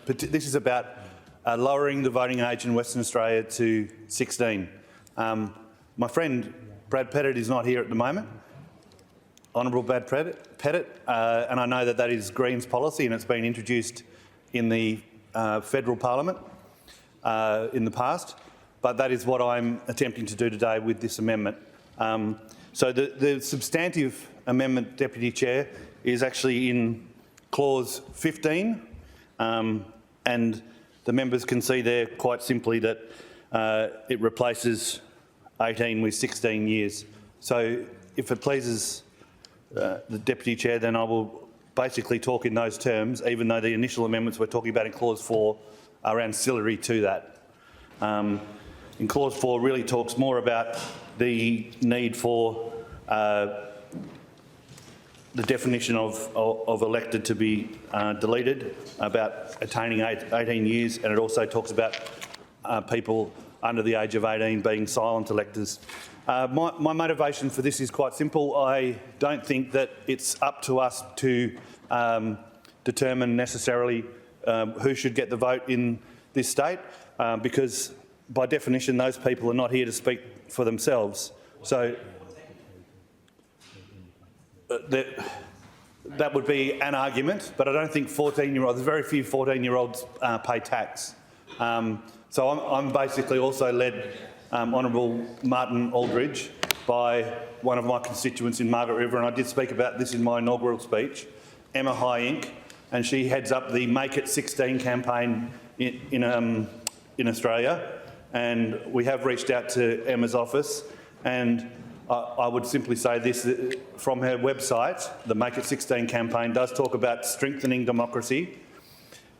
this is about lowering the voting age in Western Australia to 16. My friend Brad Pettit is not here at the moment, Honourable Brad Pettit, and I know that that is Greens policy and it's been introduced in the federal parliament in the past, but that is what I'm attempting to do today with this amendment. So the substantive amendment, Deputy Chair, is actually in clause 15, and the members can see there quite simply that it replaces 18 with 16 years. So if it pleases the Deputy Chair, then I will basically talk in those terms, even though the initial amendments we're talking about in clause 4 are ancillary to that. In clause 4 really talks more about the need for the definition of elected to be deleted, about attaining 18 years, and it also talks about people under the age of 18 being silent electors. My motivation for this is quite simple. I don't think that it's up to us to determine necessarily who should get the vote in this state, because by definition those people are not here to speak for themselves. So that would be an argument, but I don't think 14-year-olds, there's very few 14-year-olds pay tax. So I'm basically also led, Honourable Martin Aldridge, by one of my constituents in Margaret River, and I did speak about this in my inaugural speech, Emma High-Inc, and she heads up the Make It 16 campaign in Australia, and we have reached out to Emma's office, and I would simply say this, from her website, the Make It 16 campaign does talk about strengthening democracy,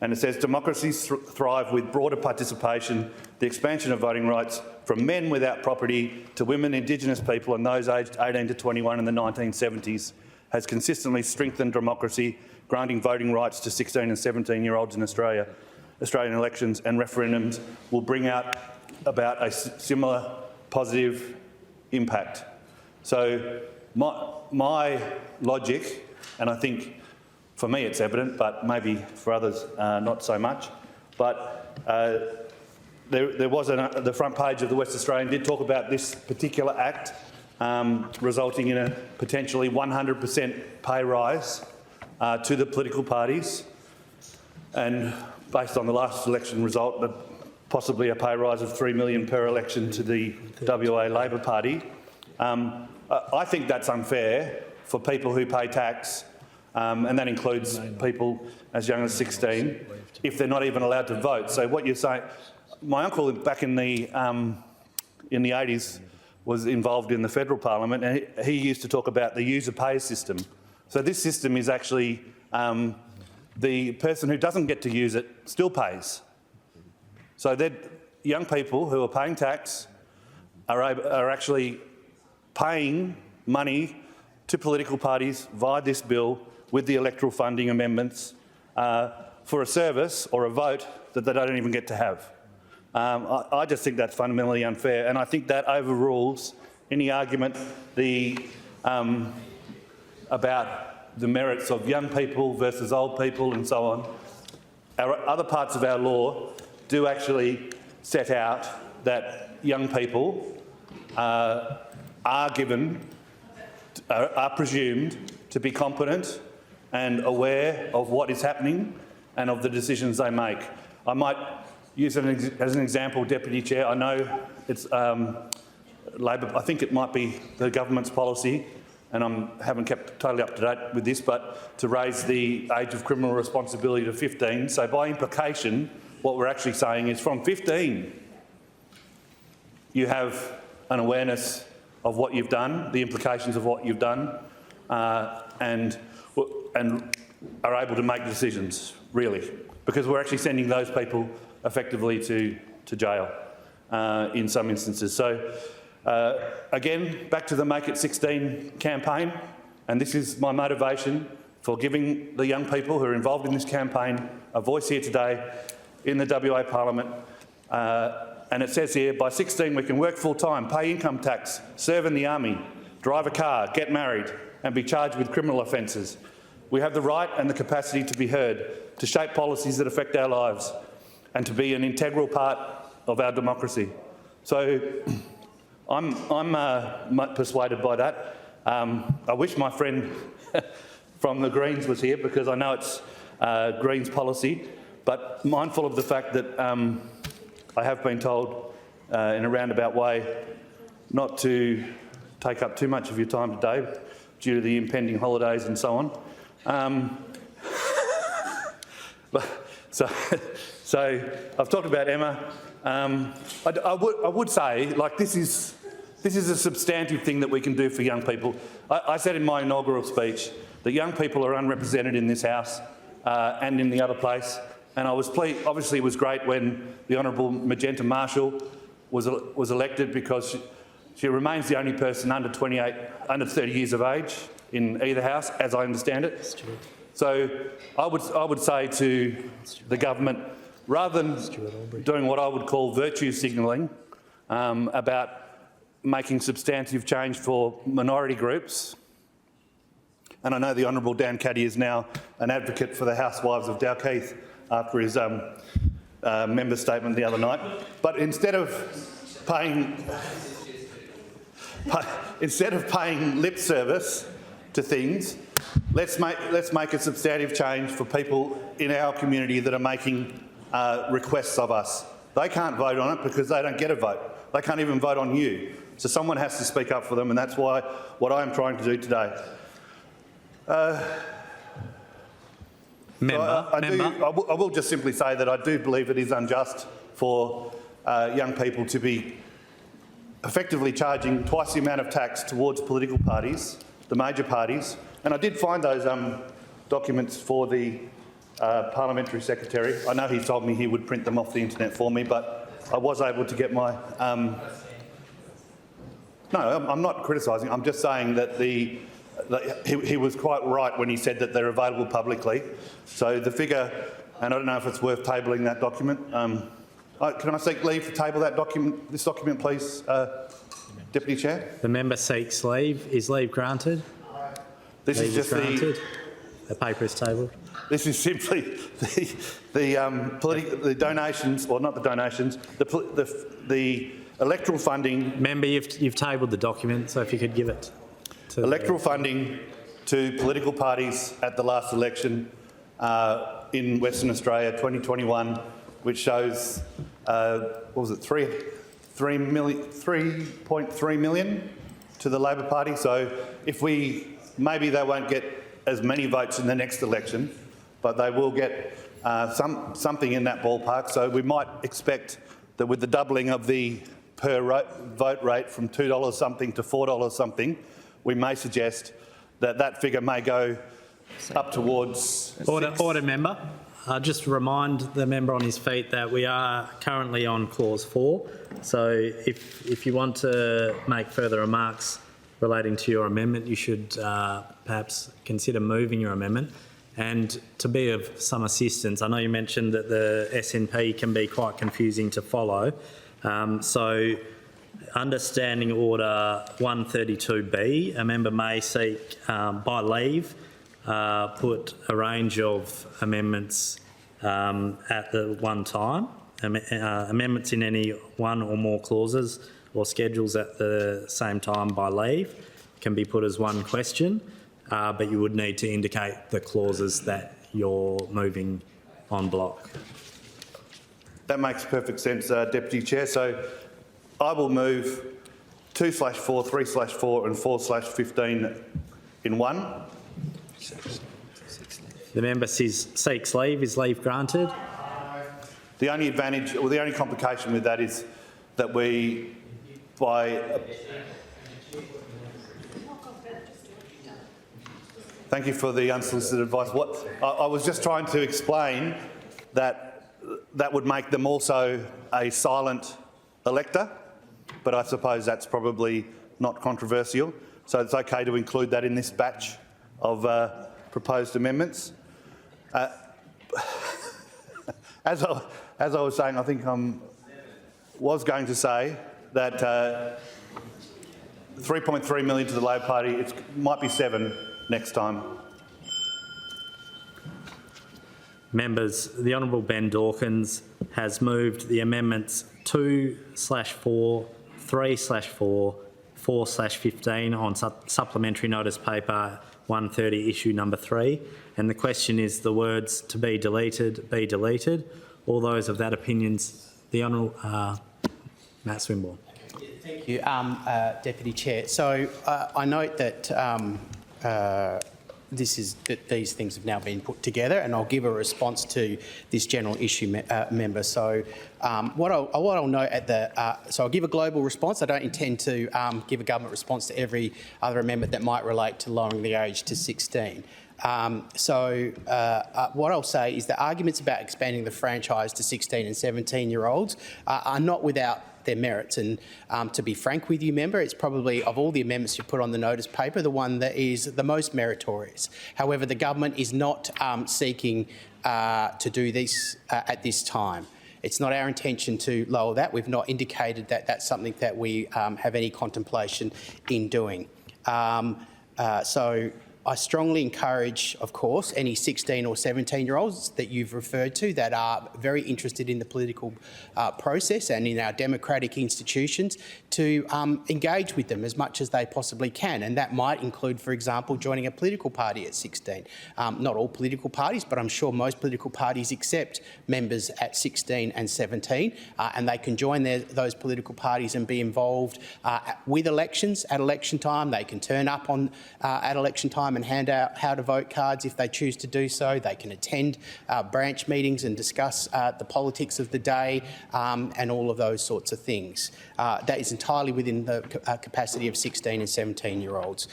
and it says democracies thrive with broader participation, the expansion of voting rights from men without property to women, Indigenous people and those aged 18 to 21 in the 1970s has consistently strengthened democracy, granting voting rights to 16 and 17-year-olds in Australia. Australian elections and referendums will bring about a similar positive impact. So my logic, and I think for me it's evident, but maybe for others not so much, but there was the front page of the West Australian did talk about this particular act resulting in a potentially 100% pay rise to the political parties, and based on the last election result, possibly a pay rise of $3 million per election to the WA Labor Party. I think that's unfair for people who pay tax, and that includes people as young as 16, if they're not even allowed to vote. So what you're saying, my uncle back in the 80s was involved in the federal parliament, and he used to talk about the user pays system. So this system is actually the person who doesn't get to use it still pays. So young people who are paying tax are actually paying money to political parties via this bill with the electoral funding amendments for a service or a vote that they don't even get to have. I just think that's fundamentally unfair, and I think that overrules any argument about the merits of young people versus old people and so on. Other parts of our law do actually set out that young people are presumed to be competent and aware of what is happening and of the decisions they make. I might use it as an example, Deputy Chair. I know it's Labor, I think it might be the government's policy, and I haven't kept totally up to date with this, but to raise the age of criminal responsibility to 15. So by implication, what we're actually saying is from 15, you have an awareness of what you've done, the implications of what you've done, and are able to make decisions, really, because we're actually sending those people effectively to jail in some instances. So again, back to the Make It 16 campaign, and this is my motivation for giving the young people who are involved in this campaign a voice here today in the WA Parliament. And it says here, by 16 we can work full-time, pay income tax, serve in the army, drive a car, get married and be charged with criminal offences. We have the right and the capacity to be heard, to shape policies that affect our lives, and to be an integral part of our democracy. So I'm persuaded by that. I wish my friend from the Greens was here, because I know it's Greens policy, but mindful of the fact that I have been told in a roundabout way not to take up too much of your time today due to the impending holidays and so on. So I've talked about Emma. I would say, like, this is a substantive thing that we can do for young people. I said in my inaugural speech that young people are unrepresented in this House and in the other place, and I was pleased. Obviously, it was great when the Honourable Magenta Marshall was elected, because she remains the only person under 30 years of age in either House, as I understand it. So I would say to the government, rather than doing what I would call virtue signalling about making substantive change for minority groups, and I know the Honourable Dan Caddy is now an advocate for the housewives of Dawkins after his member statement the other night, but instead of paying lip service to things, let's make a substantive change for people in our community that are making requests of us. They can't vote on it because they don't get a vote. They can't even vote on you. So someone has to speak up for them, and that's what I am trying to do today. I will just simply say that I do believe it is unjust for young people to be effectively charging twice the amount of tax towards political parties, the major parties. And I did find those documents for the Parliamentary Secretary. I know he told me he would print them off the internet for me, but I was able to get my... No, I'm not criticising. I'm just saying that he was quite right when he said that they're available publicly. So the figure, and I don't know if it's worth tabling that document. Can I seek leave to table this document, please, Deputy Chair? The member seeks leave. Is leave granted? This is just granted. The paper is tabled. This is simply the donations, or not the donations, the electoral funding. Member, you've tabled the document, so if you could give it to electoral funding to political parties at the last election in Western Australia, 2021, which shows what was it, 3.3 million to the Labor Party. So if maybe they won't get as many votes in the next election, but they will get something in that ballpark. So we might expect that with the doubling of the per vote rate from $2 something to $4 something, we may suggest that that figure may go up towards... Order, member. Just remind the member on his feet that we are currently on clause 4. So if you want to make further remarks relating to your amendment, you should perhaps consider moving your amendment. And to be of some assistance, I know you mentioned that the SNP can be quite confusing to follow. So understanding order 132B, a member may seek by leave put a range of amendments at the one time, amendments in any one or more clauses or schedules at the same time by leave can be put as one question, but you would need to indicate the clauses that you're moving en bloc. That makes perfect sense, Deputy Chair. So I will move 2/4, 3/4 and 4/15 in one. The member seeks leave. Is leave granted? The only advantage, or the only complication with that is that Thank you for the unsolicited advice. I was just trying to explain that would make them also a silent elector, but I suppose that's probably not controversial. So it's okay to include that in this batch of proposed amendments. As I was saying, I think I was going to say that 3.3 million to the Labor Party, it might be 7 next time. Members, the Honourable Ben Dawkins has moved the amendments 2/4, 3/4, 4/15 on supplementary notice paper 130 issue number 3, and the question is the words "to be deleted" be deleted. All those of that opinion, the Honourable Matt Swinburne. Thank you, Deputy Chair. So I note that these things have now been put together, and I'll give a response to this general issue, member. So what I'll note at the so I'll give a global response. I don't intend to give a government response to every other amendment that might relate to lowering the age to 16. What I'll say is that arguments about expanding the franchise to 16 and 17-year-olds are not without their merits. And to be frank with you, member, it's probably, of all the amendments you put on the notice paper, the one that is the most meritorious. However, the government is not seeking to do this at this time. It's not our intention to lower that. We've not indicated that that's something that we have any contemplation in doing. So I strongly encourage, of course, any 16 or 17-year-olds that you've referred to that are very interested in the political process and in our democratic institutions to engage with them as much as they possibly can. And that might include, for example, joining a political party at 16. Not all political parties, but I'm sure most political parties accept members at 16 and 17, and they can join those political parties and be involved with elections at election time. They can turn up at election time and hand out how to vote cards if they choose to do so. They can attend branch meetings and discuss the politics of the day and all of those sorts of things. That is entirely within the capacity of 16 and 17-year-olds.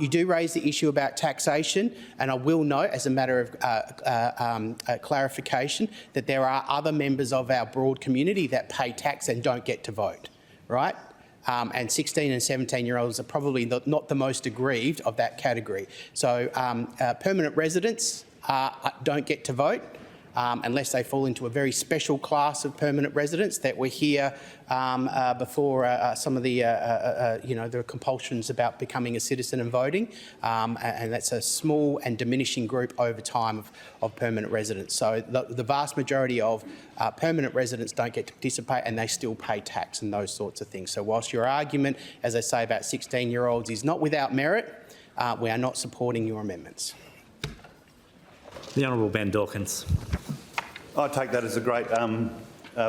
You do raise the issue about taxation, and I will note, as a matter of clarification, that there are other members of our broad community that pay tax and don't get to vote, right? And 16 and 17-year-olds are probably not the most aggrieved of that category. So permanent residents don't get to vote unless they fall into a very special class of permanent residents that were here before some of the, the compulsions about becoming a citizen and voting, and that's a small and diminishing group over time of permanent residents. So the vast majority of permanent residents don't get to participate, and they still pay tax and those sorts of things. So whilst your argument, as I say, about 16-year-olds is not without merit, we are not supporting your amendments. The Honourable Ben Dawkins. I take that as a great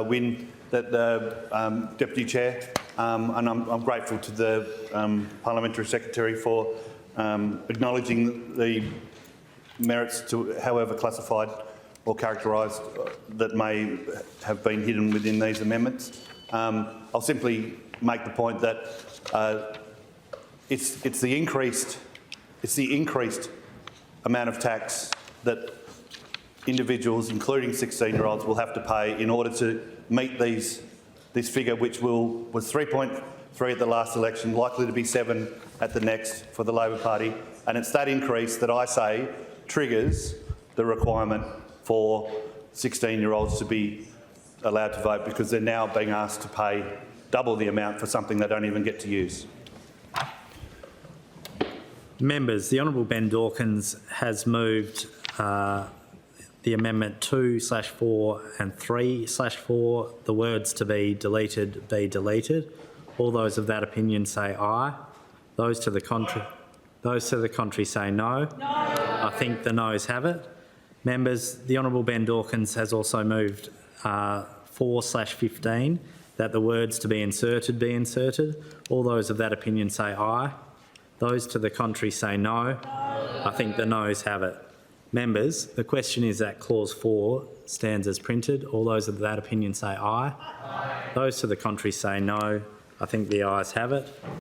win that the Deputy Chair, and I'm grateful to the Parliamentary Secretary for acknowledging the merits, to however classified or characterised, that may have been hidden within these amendments. I'll simply make the point that it's the increased amount of tax that individuals, including 16-year-olds, will have to pay in order to meet this figure, which was 3.3 at the last election, likely to be 7 at the next for the Labor Party. And it's that increase that I say triggers the requirement for 16-year-olds to be allowed to vote, because they're now being asked to pay double the amount for something they don't even get to use. Members, the Honourable Ben Dawkins has moved the amendment 2/4 and 3/4, the words "to be deleted" be deleted. All those of that opinion say aye. Those to the contrary say no. No. I think the noes have it. Members, the Honourable Ben Dawkins has also moved 4/15, that the words "to be inserted" be inserted. All those of that opinion say aye. Those to the contrary say no. No. I think the noes have it. Members, the question is that clause 4 stands as printed. All those of that opinion say aye. Aye. Those to the contrary say no. I think the ayes have it.